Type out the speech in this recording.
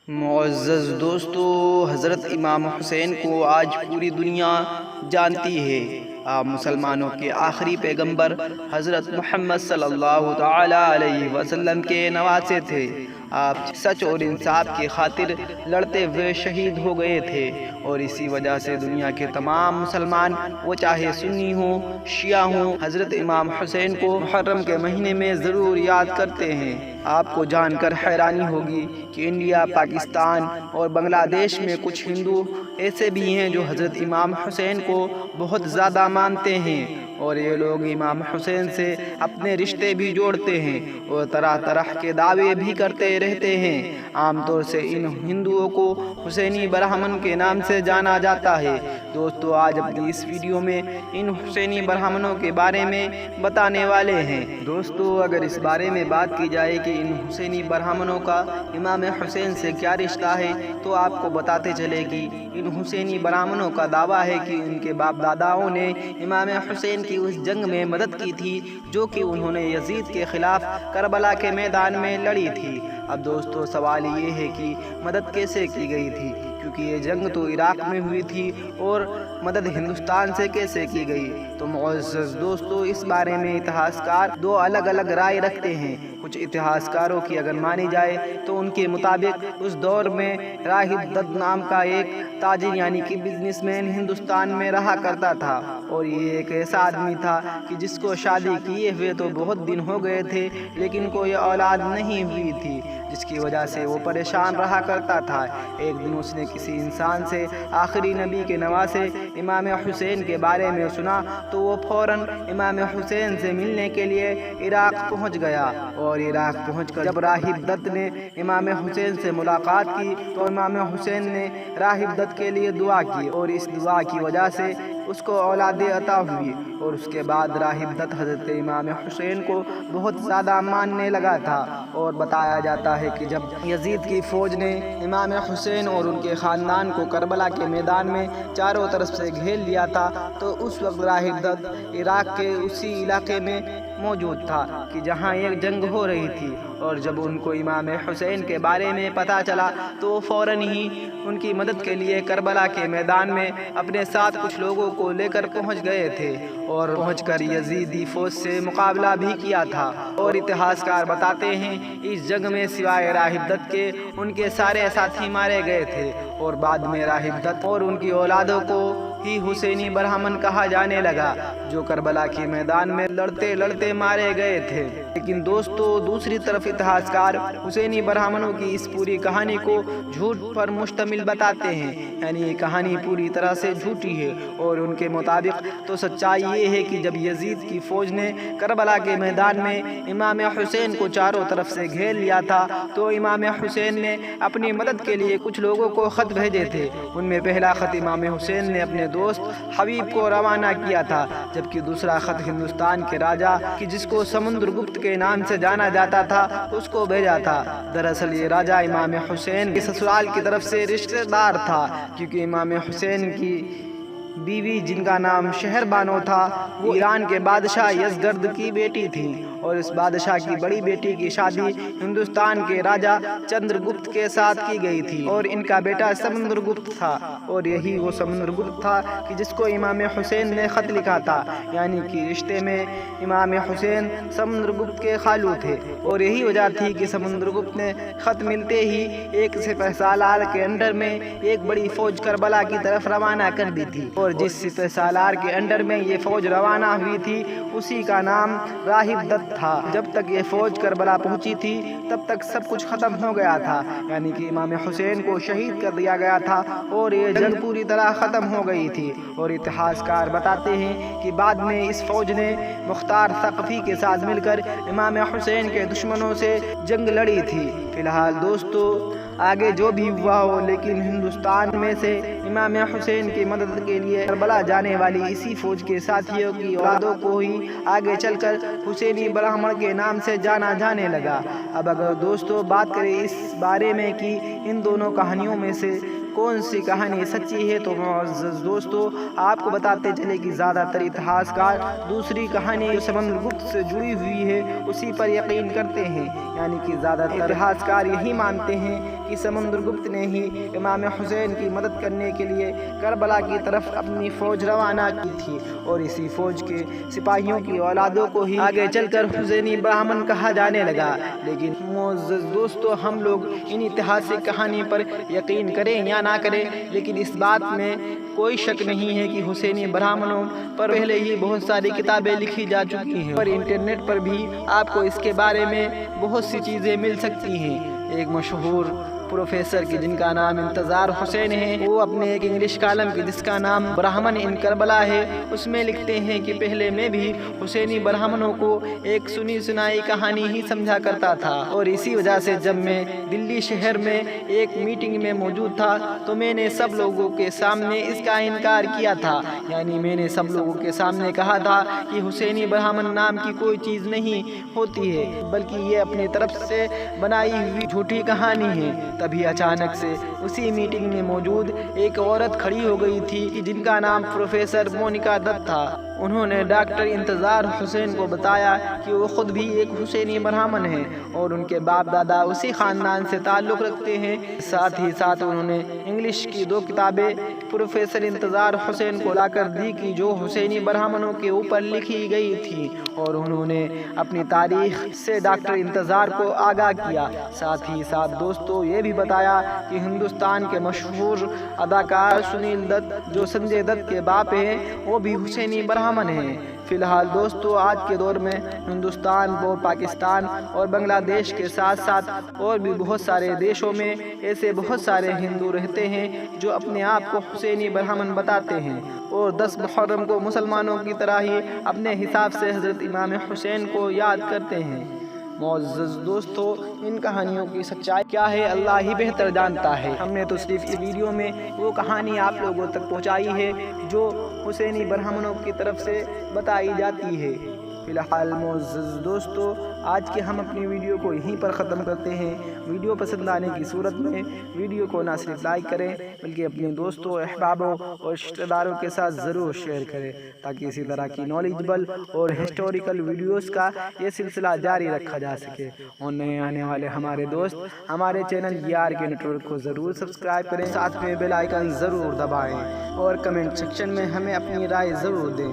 معزز دوستو، حضرت امام حسین کو آج پوری دنیا جانتی ہے۔ آپ مسلمانوں کے آخری پیغمبر حضرت محمد صلی اللہ تعالی علیہ وسلم کے نواسے تھے۔ آپ سچ اور انصاف کی خاطر لڑتے ہوئے شہید ہو گئے تھے، اور اسی وجہ سے دنیا کے تمام مسلمان، وہ چاہے سنی ہوں شیعہ ہوں، حضرت امام حسین کو محرم کے مہینے میں ضرور یاد کرتے ہیں۔ آپ کو جان کر حیرانی ہوگی کہ انڈیا، پاکستان اور بنگلہ دیش میں کچھ ہندو ایسے بھی ہیں جو حضرت امام حسین کو بہت زیادہ مانتے ہیں، اور یہ لوگ امام حسین سے اپنے رشتے بھی جوڑتے ہیں اور طرح طرح کے دعوے بھی کرتے رہتے ہیں۔ عام طور سے ان ہندوؤں کو حسینی برہمن کے نام سے جانا جاتا ہے۔ دوستو، آج اپنی اس ویڈیو میں ان حسینی برہمنوں کے بارے میں بتانے والے ہیں۔ دوستو، اگر اس بارے میں بات کی جائے کہ ان حسینی برہمنوں کا امام حسین سے کیا رشتہ ہے، تو آپ کو بتاتے چلے کہ ان حسینی برہمنوں کا دعویٰ ہے کہ ان کے باپ داداؤں نے امام حسین کی اس جنگ میں مدد کی تھی جو کہ انہوں نے یزید کے خلاف کربلا کے میدان میں لڑی تھی۔ اب دوستو، سوال یہ ہے کہ مدد کیسے کی گئی تھی، کیونکہ یہ جنگ تو عراق میں ہوئی تھی، اور مدد ہندوستان سے کیسے کی گئی؟ تو معزز دوستو، اس بارے میں اتہاسکار دو الگ الگ رائے رکھتے ہیں۔ کچھ اتہاسکاروں کی اگر مانی جائے تو ان کے مطابق اس دور میں راہب دت نام کا ایک تاجر یعنی کہ بزنس مین ہندوستان میں رہا کرتا تھا، اور یہ ایک ایسا آدمی تھا کہ جس کو شادی کیے ہوئے تو بہت دن ہو گئے تھے لیکن کوئی اولاد نہیں ہوئی تھی، جس کی وجہ سے وہ پریشان رہا کرتا تھا۔ ایک دن اس نے کسی انسان سے آخری نبی کے نواسے امام حسین کے بارے میں سنا، تو وہ فوراً امام حسین سے ملنے کے لیے عراق پہنچ گیا، اور عراق پہنچ کر جب راہب دت نے امام حسین سے ملاقات کی تو امام حسین نے راہب دت کے لیے دعا کی، اور اس دعا کی وجہ سے اس کو اولاد عطا ہوئی، اور اس کے بعد راہب دت حضرت امام حسین کو بہت زیادہ ماننے لگا تھا۔ اور بتایا جاتا ہے کہ جب یزید کی فوج نے امام حسین اور ان کے خاندان کو کربلا کے میدان میں چاروں طرف سے گھیر لیا تھا، تو اس وقت راہب دت عراق کے اسی علاقے میں موجود تھا کہ جہاں ایک جنگ ہو رہی تھی، اور جب ان کو امام حسین کے بارے میں پتہ چلا تو وہ فوراً ہی ان کی مدد کے لیے کربلا کے میدان میں اپنے ساتھ کچھ لوگوں کو لے کر پہنچ گئے تھے، اور پہنچ کر یزیدی فوج سے مقابلہ بھی کیا تھا۔ اور اتہاسکار بتاتے ہیں اس جنگ میں سوائے راہب دت کے ان کے سارے ساتھی مارے گئے تھے، اور بعد میں راہب دت اور ان کی اولادوں کو ہی حسینی برہمن کہا جانے لگا، جو کربلا کے میدان میں لڑتے لڑتے مارے گئے تھے۔ لیکن دوستو، دوسری طرف اتہاسکار حسینی برہمنوں کی اس پوری کہانی کو جھوٹ پر مشتمل بتاتے ہیں، یعنی یہ کہانی پوری طرح سے جھوٹی ہے، اور ان کے مطابق تو سچائی یہ ہے کہ جب یزید کی فوج نے کربلا کے میدان میں امام حسین کو چاروں طرف سے گھیر لیا تھا، تو امام حسین نے اپنی مدد کے لیے کچھ لوگوں کو خط بھیجے تھے۔ ان میں پہلا خط امام حسین نے اپنے دوست حبیب کو روانہ کیا تھا، جبکہ دوسرا خط ہندوستان کے راجا کہ جس کو سمندر گپت کے نام سے جانا جاتا تھا اس کو بھیجا تھا۔ دراصل یہ راجا امام حسین کے سسرال کی طرف سے رشتہ دار تھا، کیونکہ امام حسین کی بیوی جن کا نام شہر بانو تھا، وہ ایران کے بادشاہ یزگرد کی بیٹی تھی، اور اس بادشاہ کی بڑی بیٹی کی شادی ہندوستان کے راجا چندر گپت کے ساتھ کی گئی تھی، اور ان کا بیٹا سمندر گپت تھا، اور یہی وہ سمندر گپت تھا کہ جس کو امام حسین نے خط لکھا تھا، یعنی کہ رشتے میں امام حسین سمندر گپت کے خالو تھے، اور یہی وجہ تھی کہ سمندر گپت نے خط ملتے ہی ایک سپہ سالار کے انڈر میں ایک بڑی فوج کربلا کی طرف روانہ کر دی تھی، اور جس سپہ سالار کے انڈر میں یہ فوج روانہ ہوئی تھی اسی کا نام راہب دت تھا۔ جب تک یہ فوج کربلا پہنچی تھی تب تک سب کچھ ختم ہو گیا تھا، یعنی کہ امام حسین کو شہید کر دیا گیا تھا، اور یہ جنگ پوری طرح ختم ہو گئی تھی۔ اور اتہاسکار بتاتے ہیں کہ بعد میں اس فوج نے مختار ثقفی کے ساتھ مل کر امام حسین کے دشمنوں سے جنگ لڑی تھی۔ فی الحال دوستو، آگے جو بھی ہوا ہو، لیکن ہندوستان میں سے امام حسین کی مدد کے لیے کربلا جانے والی اسی فوج کے ساتھیوں کی اولادوں کو ہی آگے چل کر حسینی برہمن کے نام سے جانا جانے لگا۔ اب اگر دوستو بات کریں اس بارے میں کہ ان دونوں کہانیوں میں سے کون سی کہانی سچی ہے، تو معزز دوستو آپ کو بتاتے چلے کہ زیادہ تر اتہاسکار دوسری کہانی جو سمندر گپت سے جڑی ہوئی ہے اسی پر یقین کرتے ہیں، یعنی کہ زیادہ تر اتہاسکار یہی مانتے ہیں کہ سمندرگپت نے ہی امام حسین کی مدد کرنے کے لیے کربلا کی طرف اپنی فوج روانہ کی تھی، اور اسی فوج کے سپاہیوں کی اولادوں کو ہی آگے چل کر حسینی برہمن کہا جانے لگا۔ لیکن معزز دوستو، ہم لوگ ان اتہاسک کہانی پر یقین کریں یا نہ کریں، لیکن اس بات میں کوئی شک نہیں ہے کہ حسینی برہمنوں پر پہلے ہی بہت ساری کتابیں لکھی جا چکی ہیں، اور انٹرنیٹ پر بھی آپ کو اس کے بارے میں بہت سی چیزیں مل سکتی ہیں۔ ایک مشہور پروفیسر کی جن کا نام انتظار حسین ہے، وہ اپنے ایک انگلش کالم کی جس کا نام برہمن ان کربلا ہے، اس میں لکھتے ہیں کہ پہلے میں بھی حسینی برہمنوں کو ایک سنی سنائی کہانی ہی سمجھا کرتا تھا، اور اسی وجہ سے جب میں دلی شہر میں ایک میٹنگ میں موجود تھا تو میں نے سب لوگوں کے سامنے اس کا انکار کیا تھا، یعنی میں نے سب لوگوں کے سامنے کہا تھا کہ حسینی برہمن نام کی کوئی چیز نہیں ہوتی ہے، بلکہ یہ اپنی طرف سے بنائی ہوئی جھوٹی کہانی ہے۔ تبھی اچانک سے اسی میٹنگ میں موجود ایک عورت کھڑی ہو گئی تھی جن کا نام پروفیسر مونیکا دت تھا۔ انہوں نے ڈاکٹر انتظار حسین کو بتایا کہ وہ خود بھی ایک حسینی برہمن ہیں اور ان کے باپ دادا اسی خاندان سے تعلق رکھتے ہیں۔ ساتھ ہی ساتھ انہوں نے انگلش کی 2 کتابیں پروفیسر انتظار حسین کو لا کر دی کہ جو حسینی برہمنوں کے اوپر لکھی گئی تھی، اور انہوں نے اپنی تاریخ سے ڈاکٹر انتظار کو آگاہ کیا۔ ساتھ ہی ساتھ دوستو یہ بھی بتایا کہ ہندوستان کے مشہور اداکار سنیل دت جو سنجے دت کے باپ ہیں، وہ بھی حسینی برہمن ہیں۔ فی الحال دوستو آج کے دور میں ہندوستان اور پاکستان اور بنگلہ دیش کے ساتھ ساتھ اور بھی بہت سارے دیشوں میں ایسے بہت سارے ہندو رہتے ہیں جو اپنے آپ کو حسینی برہمن بتاتے ہیں، اور 10 محرم کو مسلمانوں کی طرح ہی اپنے حساب سے حضرت امام حسین کو یاد کرتے ہیں۔ معزز دوستو، ان کہانیوں کی سچائی کیا ہے اللہ ہی بہتر جانتا ہے۔ ہم نے تو صرف اس ویڈیو میں وہ کہانی آپ لوگوں تک پہنچائی ہے جو حسینی برہمنوں کی طرف سے بتائی جاتی ہے۔ فی الحال معزز دوستو، آج کے ہم اپنی ویڈیو کو یہیں پر ختم کرتے ہیں۔ ویڈیو پسند آنے کی صورت میں ویڈیو کو نہ صرف لائک کریں بلکہ اپنے دوستوں، احبابوں اور رشتہ داروں کے ساتھ ضرور شیئر کریں، تاکہ اسی طرح کی نالجبل اور ہسٹوریکل ویڈیوز کا یہ سلسلہ جاری رکھا جا سکے۔ اور نئے آنے والے ہمارے دوست ہمارے چینل BRK نیٹورک کو ضرور سبسکرائب کریں، ساتھ میں بیل آئیکن ضرور دبائیں، اور کمنٹ سیکشن میں ہمیں اپنی رائے ضرور دیں۔